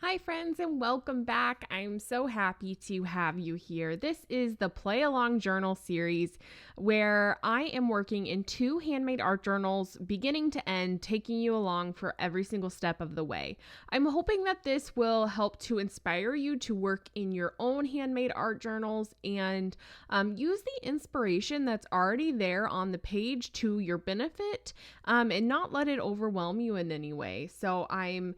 Hi, friends, and welcome back. I'm so happy to have you here. This is the Play Along Journal series where I am working in 2 handmade art journals, beginning to end, taking you along for every single step of the way. I'm hoping that this will help to inspire you to work in your own handmade art journals and use the inspiration that's already there on the page to your benefit and not let it overwhelm you in any way. So I'm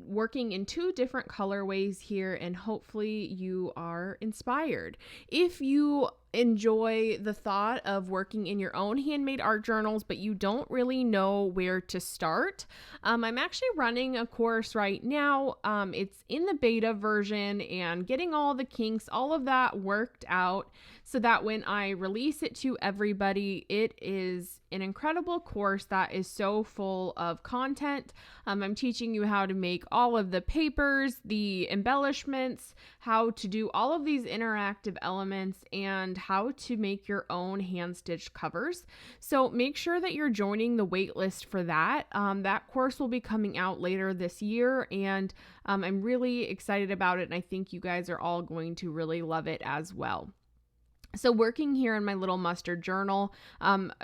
working in 2 different colorways here, and hopefully you are inspired. If you enjoy the thought of working in your own handmade art journals, but you don't really know where to start, I'm actually running a course right now. It's in the beta version and getting all the kinks, all of that worked out so that when I release it to everybody, it is an incredible course that is so full of content. I'm teaching you how to make all of the papers, the embellishments, how to do all of these interactive elements, and how to make your own hand-stitched covers. So make sure that you're joining the waitlist for that. That course will be coming out later this year, and I'm really excited about it, and I think you guys are all going to really love it as well. So working here in my little mustard journal,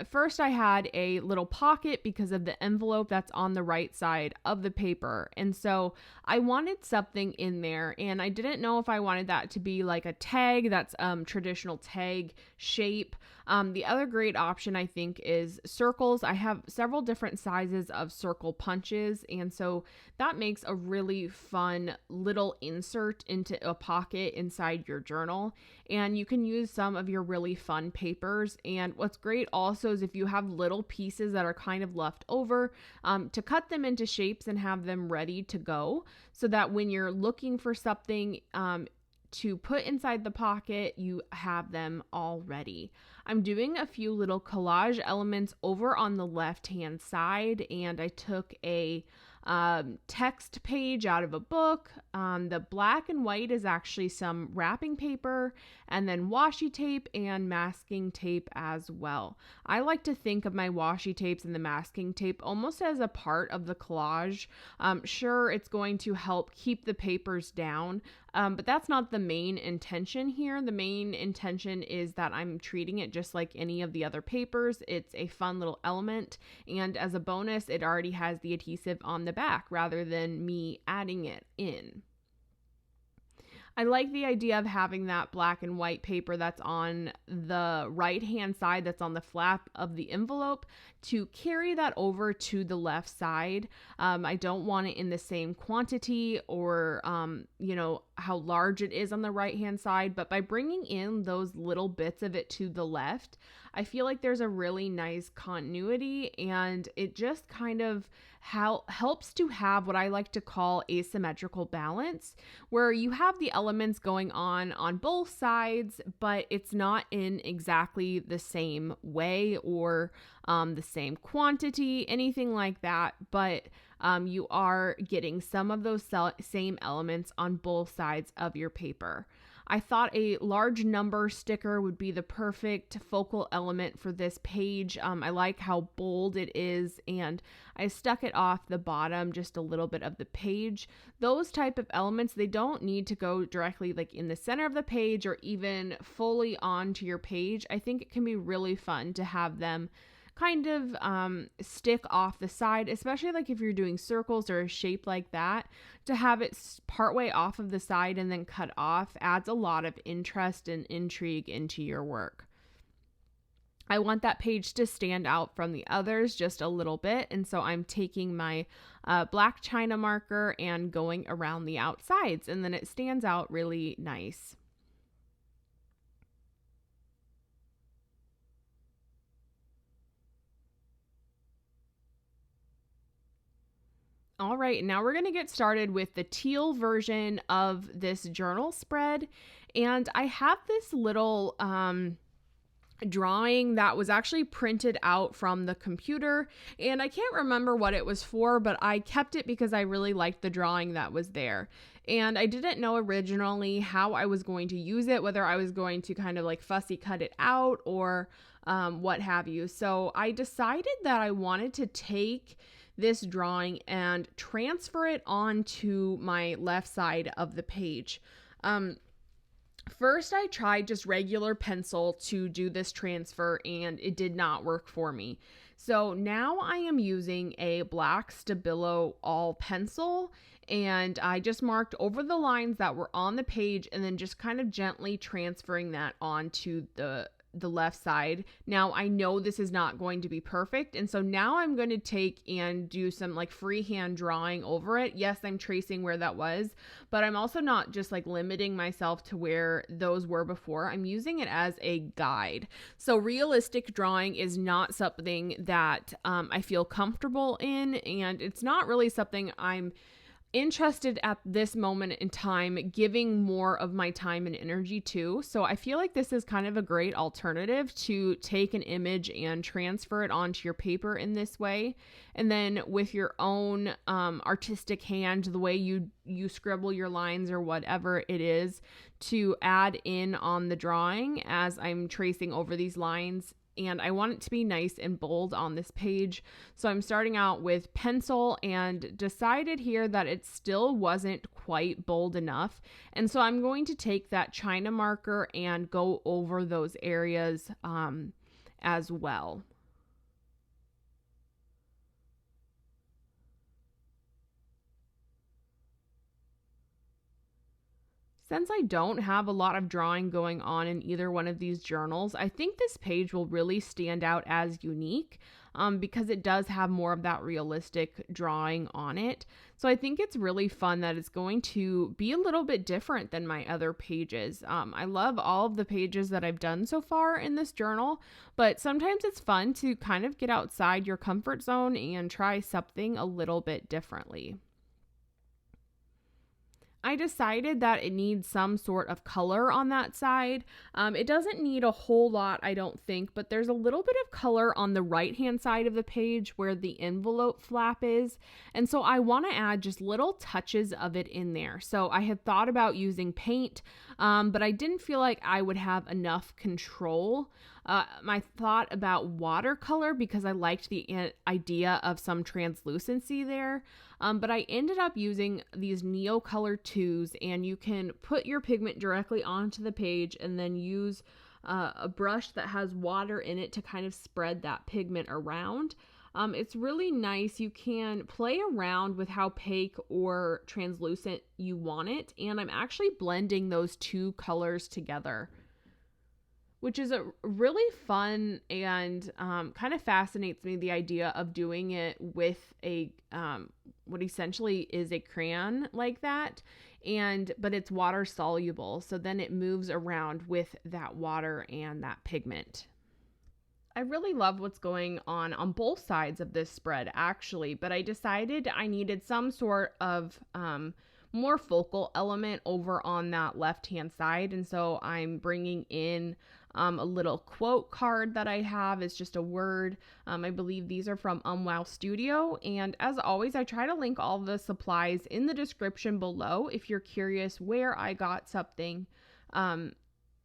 first I had a little pocket because of the envelope that's on the right side of the paper. And so I wanted something in there, and I didn't know if I wanted that to be like a tag that's traditional tag shape. The other great option I think is circles. I have several different sizes of circle punches, and so that makes a really fun little insert into a pocket inside your journal. And you can use some of your really fun papers. And what's great also is if you have little pieces that are kind of left over, to cut them into shapes and have them ready to go so that when you're looking for something to put inside the pocket, you have them all ready. I'm doing a few little collage elements over on the left hand side, and I took a text page out of a book. The black and white is actually some wrapping paper, and then washi tape and masking tape as well. I like to think of my washi tapes and the masking tape almost as a part of the collage. Sure, it's going to help keep the papers down, but that's not the main intention here. The main intention is that I'm treating it just like any of the other papers. It's a fun little element, and as a bonus, it already has the adhesive on the back rather than me adding it in. I like the idea of having that black and white paper that's on the right hand side, that's on the flap of the envelope, to carry that over to the left side. I don't want it in the same quantity or, how large it is on the right hand side, but by bringing in those little bits of it to the left, I feel like there's a really nice continuity, and it just kind of helps to have what I like to call asymmetrical balance, where you have the elements going on both sides, but it's not in exactly the same way or the same quantity, anything like that, but you are getting some of those same elements on both sides of your paper. I thought a large number sticker would be the perfect focal element for this page. I like how bold it is, and I stuck it off the bottom, just a little bit of the page. Those type of elements, they don't need to go directly like in the center of the page or even fully onto your page. I think it can be really fun to have them kind of stick off the side, especially like if you're doing circles or a shape like that. To have it partway off of the side and then cut off adds a lot of interest and intrigue into your work. I want that page to stand out from the others just a little bit, and so I'm taking my black China marker and going around the outsides, and then it stands out really nice. All right, now we're going to get started with the teal version of this journal spread. And I have this little drawing that was actually printed out from the computer, and I can't remember what it was for, but I kept it because I really liked the drawing that was there. And I didn't know originally how I was going to use it, whether I was going to kind of like fussy cut it out or what have you. So I decided that I wanted to take this drawing and transfer it onto my left side of the page. First, I tried just regular pencil to do this transfer and it did not work for me. So now I am using a black Stabilo all pencil, and I just marked over the lines that were on the page and then just kind of gently transferring that onto the left side. Now I know this is not going to be perfect, and so now I'm going to take and do some like freehand drawing over it. Yes, I'm tracing where that was, but I'm also not just like limiting myself to where those were before. I'm using it as a guide. So realistic drawing is not something that I feel comfortable in, and it's not really something I'm interested at this moment in time, giving more of my time and energy to. So I feel like this is kind of a great alternative to take an image and transfer it onto your paper in this way. And then with your own artistic hand, the way you scribble your lines or whatever it is, to add in on the drawing as I'm tracing over these lines. And I want it to be nice and bold on this page. So I'm starting out with pencil and decided here that it still wasn't quite bold enough. And so I'm going to take that China marker and go over those areas as well. Since I don't have a lot of drawing going on in either one of these journals, I think this page will really stand out as unique because it does have more of that realistic drawing on it. So I think it's really fun that it's going to be a little bit different than my other pages. I love all of the pages that I've done so far in this journal, but sometimes it's fun to kind of get outside your comfort zone and try something a little bit differently. I decided that it needs some sort of color on that side. It doesn't need a whole lot, I don't think, but there's a little bit of color on the right-hand side of the page where the envelope flap is. And so I want to add just little touches of it in there. So I had thought about using paint, but I didn't feel like I would have enough control. My thought about watercolor because I liked the idea of some translucency there. But I ended up using these Neocolor 2s, and you can put your pigment directly onto the page and then use a brush that has water in it to kind of spread that pigment around. It's really nice. You can play around with how opaque or translucent you want it, and I'm actually blending those two colors together, which is a really fun and kind of fascinates me, the idea of doing it with a what essentially is a crayon like that, but it's water soluble, so then it moves around with that water and that pigment. I really love what's going on both sides of this spread actually, but I decided I needed some sort of more focal element over on that left hand side, and so I'm bringing in a little quote card that I have. Is just a word. I believe these are from Wow Studio, and as always I try to link all the supplies in the description below if you're curious where I got something.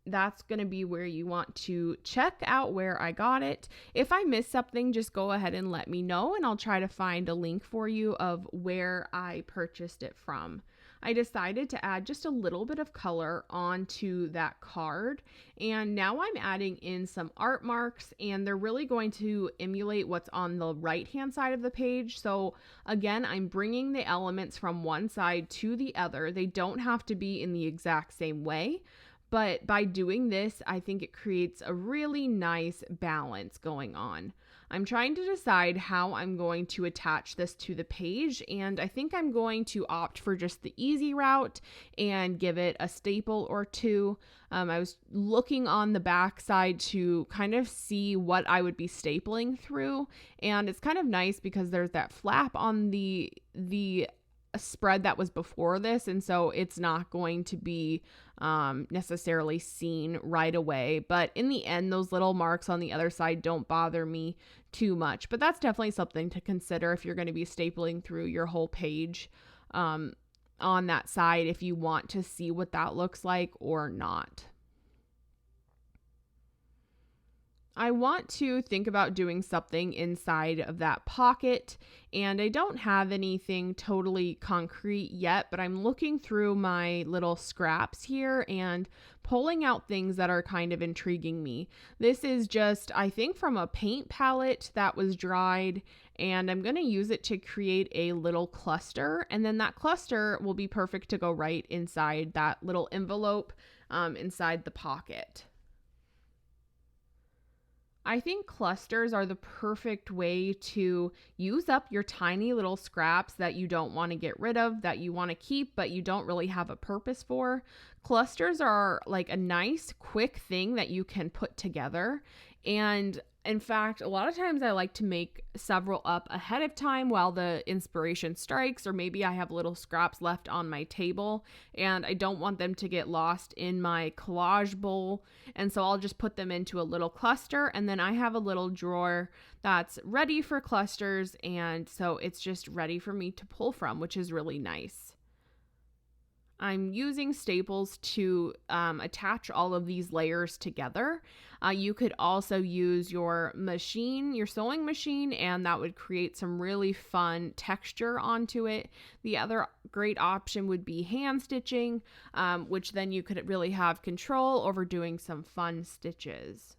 That's going to be where you want to check out where I got it. If I miss something, just go ahead and let me know, and I'll try to find a link for you of where I purchased it from. I decided to add just a little bit of color onto that card, and now I'm adding in some art marks, and they're really going to emulate what's on the right hand side of the page. So again, I'm bringing the elements from one side to the other. They don't have to be in the exact same way, but by doing this, I think it creates a really nice balance going on. I'm trying to decide how I'm going to attach this to the page, and I think I'm going to opt for just the easy route and give it a staple or two. I was looking on the back side to kind of see what I would be stapling through, and it's kind of nice because there's that flap on the spread that was before this, and so it's not going to be necessarily seen right away, but in the end those little marks on the other side don't bother me too much. But that's definitely something to consider if you're going to be stapling through your whole page on that side, if you want to see what that looks like or not. I want to think about doing something inside of that pocket, and I don't have anything totally concrete yet, but I'm looking through my little scraps here and pulling out things that are kind of intriguing me. This is just, I think, from a paint palette that was dried, and I'm going to use it to create a little cluster, and then that cluster will be perfect to go right inside that little envelope inside the pocket. I think clusters are the perfect way to use up your tiny little scraps that you don't want to get rid of, that you want to keep, but you don't really have a purpose for. Clusters are like a nice, quick thing that you can put together. And in fact, a lot of times I like to make several up ahead of time while the inspiration strikes, or maybe I have little scraps left on my table and I don't want them to get lost in my collage bowl. And so I'll just put them into a little cluster, and then I have a little drawer that's ready for clusters. And so it's just ready for me to pull from, which is really nice. I'm using staples to attach all of these layers together. You could also use your machine, your sewing machine, and that would create some really fun texture onto it. The other great option would be hand stitching, which then you could really have control over doing some fun stitches.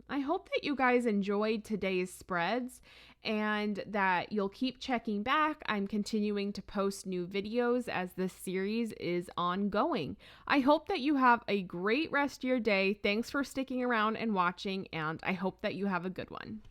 I hope that you guys enjoyed today's spreads and that you'll keep checking back. I'm continuing to post new videos as this series is ongoing. I hope that you have a great rest of your day. Thanks for sticking around and watching, and I hope that you have a good one.